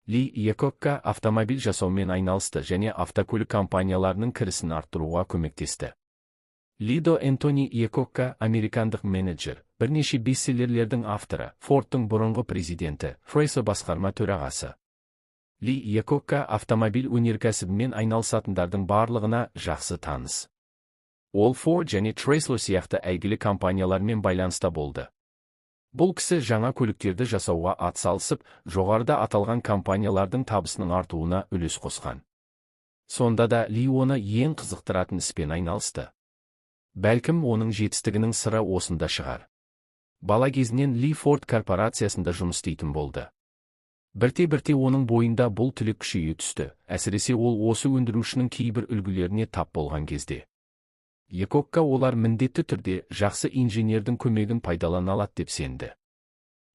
Ли Иакокка автомобиль жасаумен айналысты және автокөлік компанияларының кірісін арттыруға көмектесті. Лидо Энтони Иакокка американдық менеджер, бірнеше бестселлерлердің авторы, Фордтың бұрынғы президенті, Chrysler басқарма төрағасы. Ли Иакокка автомобиль өнеркәсібімен айналысатындардың барлығына жақсы таныс. Ол Ford және Chrysler сияқты әйгілі компаниялармен байланыста болды. Бұл кісі жаңа көліктерді жасауға атсалысып, жоғарыда аталған компаниялардың табысының артуына үлес қосқан. Сонда да Ли оны ең қызықтыратын іспен айналысты. Бәлкім оның жетістігінің сыры осында шығар. Бала кезінен Ли Ford корпорациясында жұмыс істейтін болды. Бірте-бірте оның бойында бұл тілек күшейе түсті, әсіресе ол осы өндірушінің кейбір үлгілеріне тап болған кезде. Иакокка олар міндетті түрде жақсы инженердің көмегін пайдалана алады деп сенді.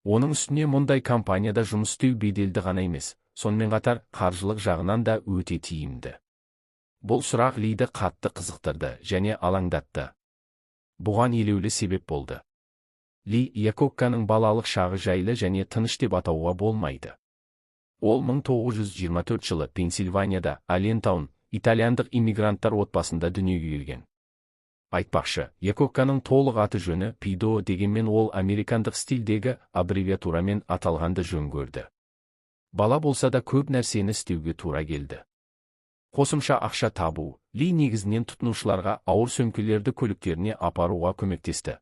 Оның үстіне мұндай компанияда жұмыс істеу беделді ғана емес, сонымен қатар қаржылық жағынан да өте тиімді. Бұл сұрақ Лиді қатты қызықтырды және алаңдатты. Бұған елеулі себеп болды. Ли Иакокканың балалық шағы жайлы және тыныш деп атауға болмайды. Ол 1924 жылы Пенсильванияда, Аллентаун, итальяндық иммигранттар отбасында дүниеге келген. Айтпақшы, Иакокканың толық аты жөні Пидо дегенмен ол американдық стильдегі аббревиатурамен аталғанды жөн көрді. Бала болса да көп нәрсені істеуге тура келді. Қосымша ақша табу, Ли негізінен тұтынушыларға ауыр сөмкелерді көліктеріне апаруға көмектесті.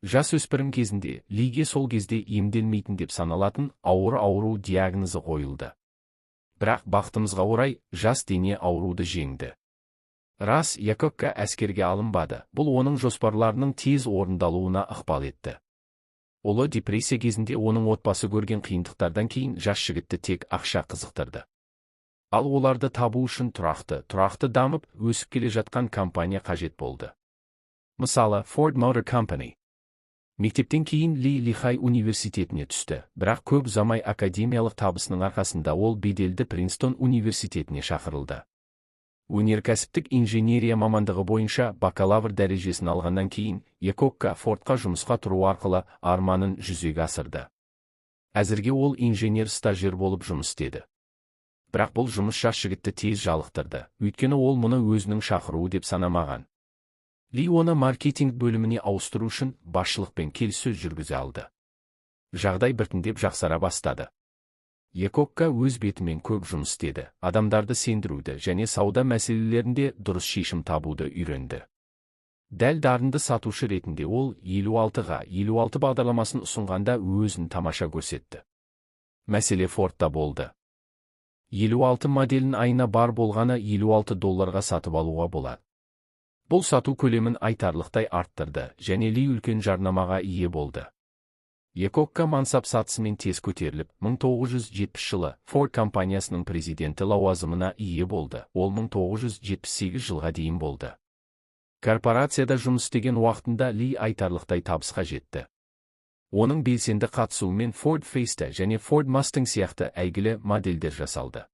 Жас өспірім кезінде Лиге сол кезде емделмейтін деп саналатын ауыр ауру диагнозы қойылды. Бірақ бақытымызға орай, жас дене ауруды жеңді. Рас, Иакокка әскерге алынбады, бұл оның жоспарларының тез орындалуына ықпал етті. Ұлы депрессия кезінде оның отбасы көрген қиындықтардан кейін жас жігітті тек ақша қызықтырды. Ал оларды табу үшін тұрақты дамып, өсіп келе жатқан компания қажет болды. Мысалы, Ford Motor Company. Мектептен кейін Ли Лихай университетіне түсті, бірақ көп ұзамай академиялық табысының арқасында ол беделді Принстон университетіне шақырылды. Өнеркәсіптік инженерия мамандығы бойынша бакалавр дәрежесін алғаннан кейін, Иакокка Фордқа жұмысқа тұру арқылы арманын жүзеге асырды. Әзірге ол инженер-стажер болып жұмыс істеді. Бірақ бұл жұмыс жас жігітті тез жалықтырды, өйткені ол мұны өзінің шақыруы деп санамаған. Ли оны маркетинг бөліміне ауыстыру үшін басшылықпен келіссөз жүргізе алды. Жағдай біртіндеп жақсара бастады. Иакокка өз бетімен көп жұмыс істеді, адамдарды сендіруді және сауда мәселелерінде дұрыс шешім табуды үйренді. Дәл дарынды сатушы ретінде ол 56-ға 56 бағдарламасын ұсынғанда өзін тамаша көрсетті. Мәселе Фордта болды. 56 моделін айына бар болғаны $56 сатып алуға болады. Бұл сату көлемін айтарлықтай арттырды және Ли үлкен жарнамаға ие болды. Иакокка мансап сатысымен тез көтеріліп, 1970 жылы Ford компаниясының президенті лауазымына ие болды. Ол 1978 жылға дейін болды. Корпорацияда жұмыс істеген уақытында Ли айтарлықтай табысқа жетті. Оның белсенді қатысуымен Ford Fiesta және Ford Mustang сияқты әйгілі модельдер жасалды.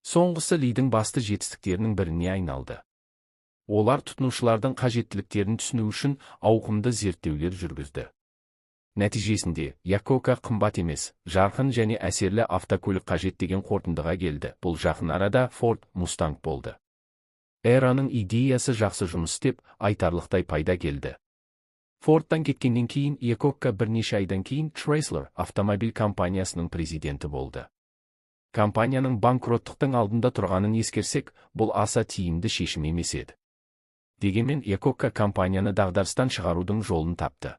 Соңғысы Лидің басты жетістіктерінің біріне айналды. Олар тұтынушылардың қажеттіліктерін түсіну үшін ауқымды зерттеулер жүргізді. Нәтижесінде, Иакокка қымбат емес, жарқын және әсерлі автокөлік қажет деген қорытындыға келді. Бұл жақын арада Ford Mustang болды. Эраның идеясы жақсы жұмыс істеп, айтарлықтай пайда келді. Fordтан кеткеннен кейін Иакокка бірнеше айдан кейін Chrysler автомобиль компаниясының президенті болды. Компанияның банкроттықтың алдында тұрғанын ескерсек, бұл аса тиімді шешім емес еді. Дегенмен Иакокка компанияны дағдарыстан шығарудың жолын тапты.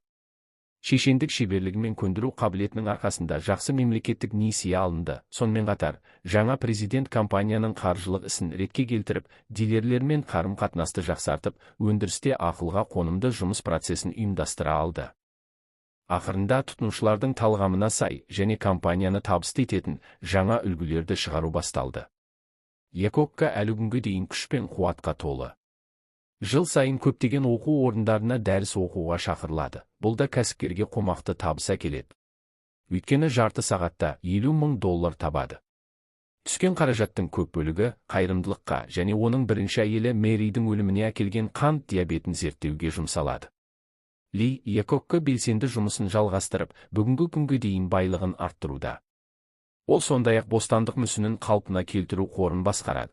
Шешендік шеберлігімен көндіру қабілетінің арқасында жақсы мемлекеттік несие алынды. Сонымен қатар, жаңа президент компанияның қаржылық ісін ретке келтіріп, дилерлермен қарым-қатынасты жақсартып, өндірісте ақылға қонымды жұмыс процесін ұйымдастыра алды. Ақырында тұтынушылардың талғамына сай және компанияны табысты ететін жаңа үлгілерді шығару басталды. Иакокка әлі күнге дейін күш пен қуатқа толы. Жыл сайын көптеген оқу орындарына дәріс оқуға шақырылады. Бұл да кәсіпкерге қомақты табыс әкеледі. Өйткені жарты сағатта $50,000 табады. Түскен қаражаттың көп бөлігі қайырымдылыққа және оның бірінші әйелі Мэридің өліміне әкелген қант диабетін зерттеуге жұмсалады. Ли Иакокка белсенді жұмысын жалғастырып, бүгінгі күнге дейін байлығын арттыруда. Ол сондай-ақ бостандық мүсінін қалпына келтіру қорын басқарады.